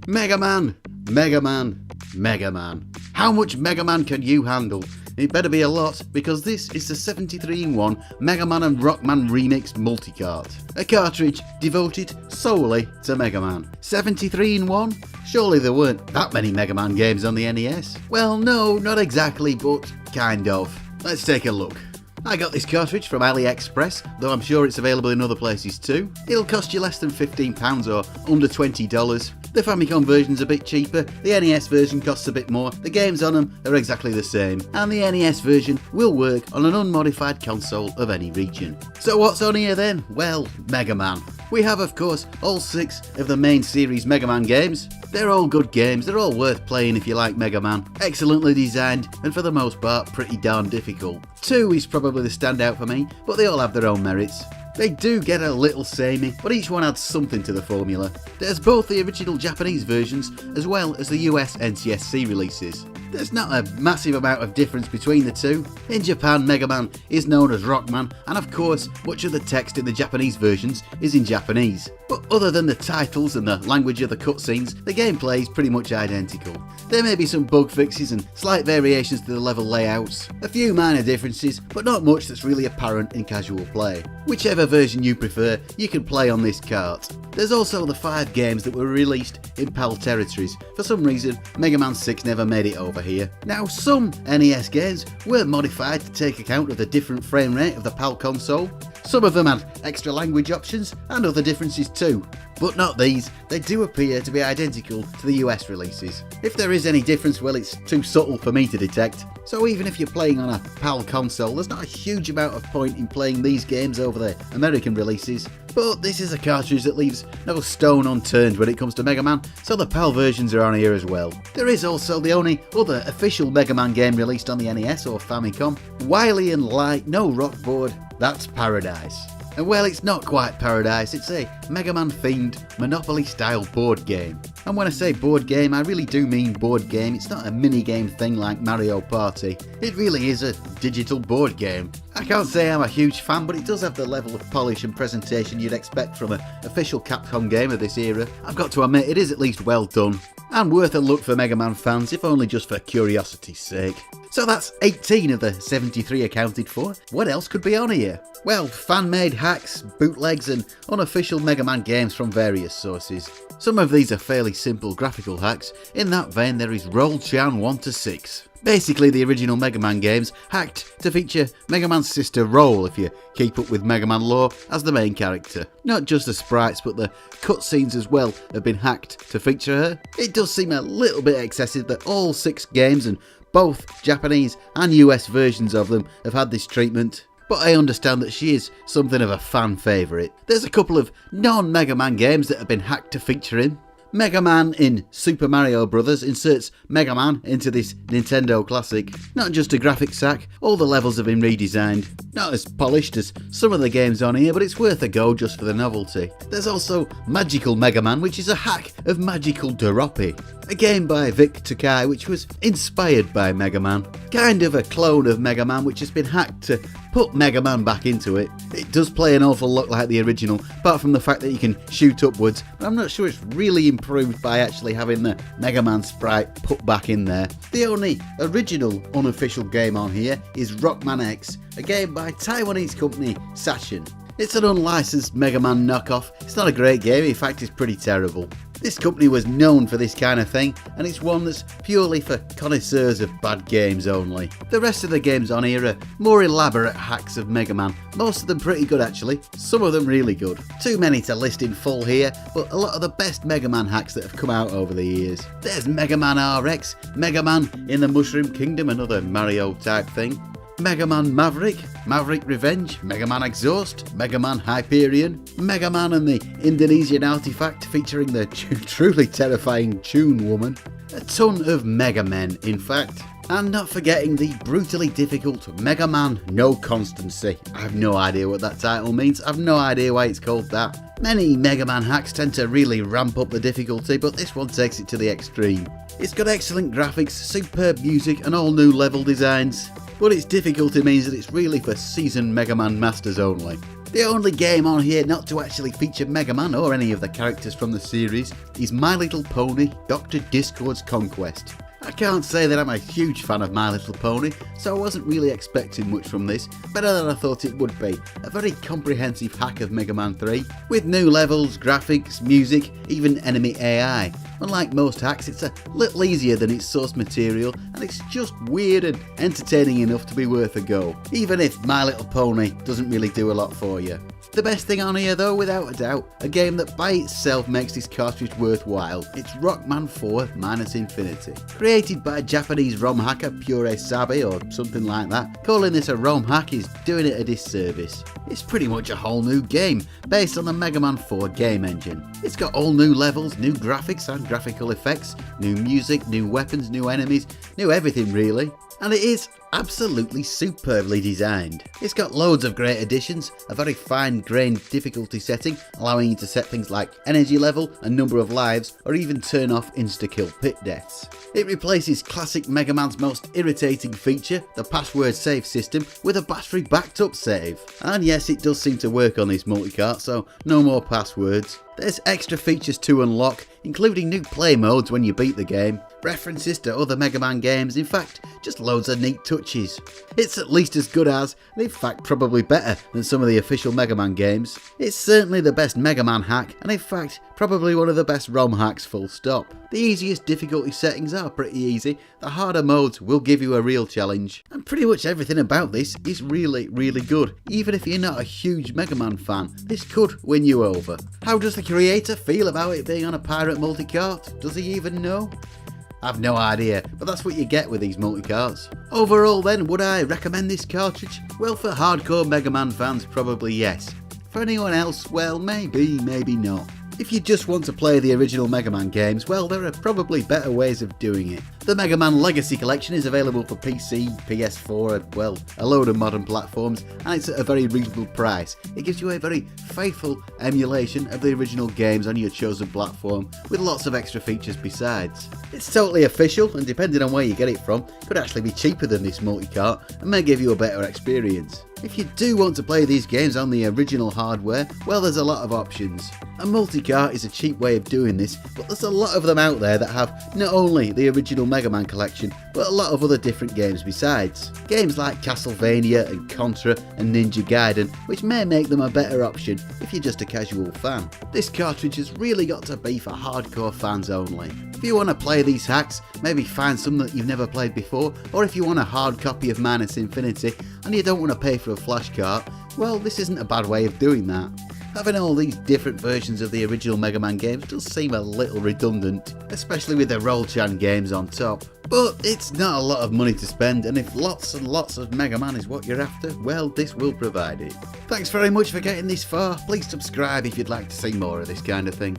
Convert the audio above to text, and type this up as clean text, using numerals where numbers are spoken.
Mega Man, Mega Man, Mega Man. How much Mega Man can you handle? It better be a lot, because this is the 73-in-1 Mega Man and Rockman Remix Multicart. A cartridge devoted solely to Mega Man. 73-in-1? Surely there weren't that many Mega Man games on the NES? Well, no, not exactly, but kind of. Let's take a look. I got this cartridge from AliExpress, though I'm sure it's available in other places too. It'll cost you less than £15 or under $20. The Famicom version's a bit cheaper, the NES version costs a bit more, the games on them are exactly the same, and the NES version will work on an unmodified console of any region. So what's on here then? Well, Mega Man. We have of course all 6 of the main series Mega Man games. They're all good games, they're all worth playing if you like Mega Man. Excellently designed and for the most part pretty darn difficult. 2 is probably the standout for me, but they all have their own merits. They do get a little samey, but each one adds something to the formula. There's both the original Japanese versions as well as the US NTSC releases. There's not a massive amount of difference between the two. In Japan, Mega Man is known as Rockman, and of course, much of the text in the Japanese versions is in Japanese. But other than the titles and the language of the cutscenes, the gameplay is pretty much identical. There may be some bug fixes and slight variations to the level layouts, a few minor differences, but not much that's really apparent in casual play. Whichever version you prefer, you can play on this cart. There's also the 5 games that were released in PAL territories. For some reason, Mega Man 6 never made it over here. Now, some NES games were modified to take account of the different frame rate of the PAL console. Some of them had extra language options and other differences too. But not these, they do appear to be identical to the US releases. If there is any difference, well, it's too subtle for me to detect. So even if you're playing on a PAL console, there's not a huge amount of point in playing these games over the American releases. But this is a cartridge that leaves no stone unturned when it comes to Mega Man, so the PAL versions are on here as well. There is also the only other official Mega Man game released on the NES or Famicom. Wily and light, no rock board, that's Paradise. And well, it's not quite Paradise, it's a Mega Man themed Monopoly style board game. And when I say board game, I really do mean board game. It's not a mini game thing like Mario Party. It really is a digital board game. I can't say I'm a huge fan, but it does have the level of polish and presentation you'd expect from an official Capcom game of this era. I've got to admit, it is at least well done, and worth a look for Mega Man fans, if only just for curiosity's sake. So that's 18 of the 73 accounted for. What else could be on here? Well, fan-made hacks, bootlegs and unofficial Mega Man games from various sources. Some of these are fairly simple graphical hacks. In that vein, there is Roll Chan 1-6. Basically the original Mega Man games hacked to feature Mega Man's sister Roll, if you keep up with Mega Man lore, as the main character. Not just the sprites but the cutscenes as well have been hacked to feature her. It does seem a little bit excessive that all 6 games and both Japanese and US versions of them have had this treatment. But I understand that she is something of a fan favourite. There's a couple of non-Mega Man games that have been hacked to feature him. Mega Man in Super Mario Bros. Inserts Mega Man into this Nintendo classic. Not just a graphics hack, all the levels have been redesigned. Not as polished as some of the games on here, but it's worth a go just for the novelty. There's also Magical Mega Man, which is a hack of Magical Doropy, a game by Vic Takai which was inspired by Mega Man. Kind of a clone of Mega Man which has been hacked to put Mega Man back into it. It does play an awful lot like the original, apart from the fact that you can shoot upwards, but I'm not sure it's really improved by actually having the Mega Man sprite put back in there. The only original unofficial game on here is Rockman X, a game by Taiwanese company Sachin. It's an unlicensed Mega Man knockoff. It's not a great game, in fact it's pretty terrible. This company was known for this kind of thing, and it's one that's purely for connoisseurs of bad games only. The rest of the games on here are more elaborate hacks of Mega Man, most of them pretty good actually, some of them really good. Too many to list in full here, but a lot of the best Mega Man hacks that have come out over the years. There's Mega Man RX, Mega Man in the Mushroom Kingdom, another Mario type thing. Mega Man Maverick, Maverick Revenge, Mega Man Exhaust, Mega Man Hyperion, Mega Man and the Indonesian Artifact featuring the truly terrifying Tune Woman. A ton of Mega Men, in fact. And not forgetting the brutally difficult Mega Man No Constancy. I have no idea what that title means, I've no idea why it's called that. Many Mega Man hacks tend to really ramp up the difficulty, but this one takes it to the extreme. It's got excellent graphics, superb music and all new level designs. But its difficulty means that it's really for seasoned Mega Man masters only. The only game on here not to actually feature Mega Man or any of the characters from the series is My Little Pony Dr. Discord's Conquest. I can't say that I'm a huge fan of My Little Pony, so I wasn't really expecting much from this, better than I thought it would be. A very comprehensive hack of Mega Man 3, with new levels, graphics, music, even enemy AI. Unlike most hacks, it's a little easier than its source material, and it's just weird and entertaining enough to be worth a go, even if My Little Pony doesn't really do a lot for you. The best thing on here though, without a doubt, a game that by itself makes this cartridge worthwhile, it's Rockman 4 Minus Infinity. Created by Japanese ROM hacker Pure Sabi or something like that, calling this a ROM hack is doing it a disservice. It's pretty much a whole new game, based on the Mega Man 4 game engine. It's got all new levels, new graphics and graphical effects, new music, new weapons, new enemies, new everything really. And it is absolutely superbly designed. It's got loads of great additions, a very fine-grained difficulty setting, allowing you to set things like energy level and number of lives, or even turn off insta-kill pit deaths. It replaces classic Mega Man's most irritating feature, the password save system, with a battery backed up save. And yes, it does seem to work on this multicart, so no more passwords. There's extra features to unlock, including new play modes when you beat the game, references to other Mega Man games, in fact, just loads of neat touches. It's at least as good as, and in fact probably better than some of the official Mega Man games. It's certainly the best Mega Man hack, and in fact probably one of the best ROM hacks full stop. The easiest difficulty settings are pretty easy, the harder modes will give you a real challenge, and pretty much everything about this is really good. Even if you're not a huge Mega Man fan, this could win you over. How does the creator feel about it being on a pirate multicart? Does he even know? I've no idea, but that's what you get with these multicarts. Overall then, would I recommend this cartridge? Well, for hardcore Mega Man fans, probably yes. For anyone else, well, maybe not. If you just want to play the original Mega Man games, well, there are probably better ways of doing it. The Mega Man Legacy Collection is available for PC, PS4, and well, a load of modern platforms, and it's at a very reasonable price. It gives you a very faithful emulation of the original games on your chosen platform, with lots of extra features besides. It's totally official, and depending on where you get it from, could actually be cheaper than this multicart, and may give you a better experience. If you do want to play these games on the original hardware, well, there's a lot of options. A multicart is a cheap way of doing this, but there's a lot of them out there that have not only the original Mega Man collection, but a lot of other different games besides. Games like Castlevania and Contra and Ninja Gaiden, which may make them a better option if you're just a casual fan. This cartridge has really got to be for hardcore fans only. If you want to play these hacks, maybe find some that you've never played before, or if you want a hard copy of Minus Infinity and you don't want to pay for a flash cart, well, this isn't a bad way of doing that. Having all these different versions of the original Mega Man games does seem a little redundant, especially with the Roll-Chan games on top. But it's not a lot of money to spend, and if lots and lots of Mega Man is what you're after, well, this will provide it. Thanks very much for getting this far. Please subscribe if you'd like to see more of this kind of thing.